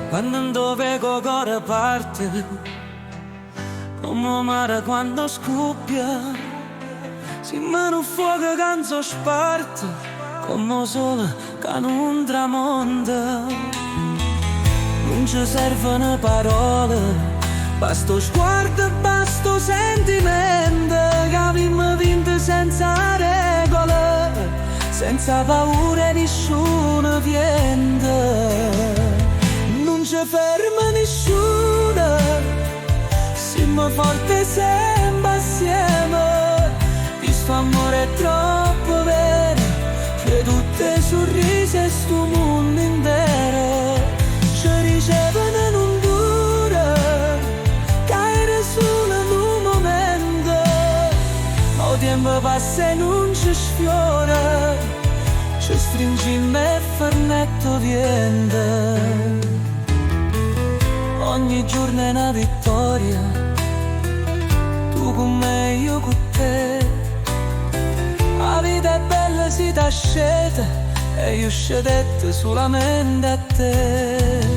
Quando non dovevo cuore parte, come mare quando scoppia, si mano fuoco canzo sparte, come sole che non tramonta. Non ci servono parole, basta sguardo, basta sentimento, che abbiamo vinto senza regole, senza paura nessuno viene. Non ci ferma nessuno, siamo forti sempre assieme. Questo amore è troppo vero, che tutte sorrisi e sto mondo intero ci ricevono non dura, caere solo in un momento, ma il tempo passa e non ci sfiora, ci stringiamo e farnetto viene. Ogni giorno è una vittoria, tu con me, io con te. La vita è bella se ti scelta e io scegliete solamente a te.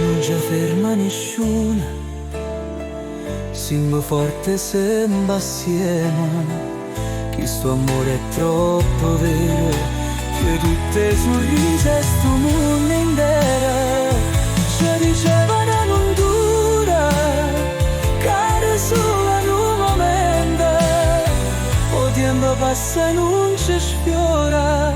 Non ci ferma nessuno, siamo forti sempre assieme. Questo amore è troppo vero, che tutte sorrisi e sto mondo intero ci ricevono non dura, care solo in un momento, il tempo passa e non ci sfiora,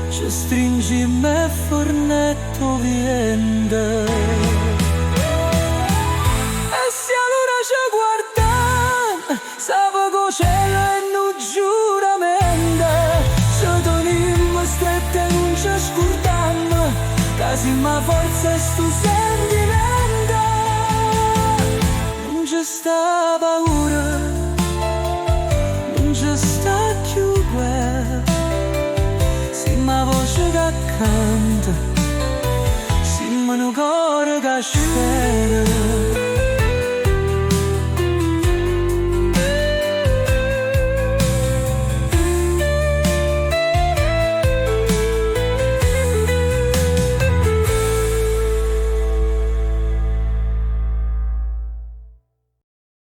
ci stringiamo e fornetto viene. Sabago cielo e non giuramento, se teniamo strette e non ci scurdiamo, che siamo forza e sto sentimento. Non ci sta paura, non ci sta più guerra, siamo voce che canta, siamo un cuore che scena.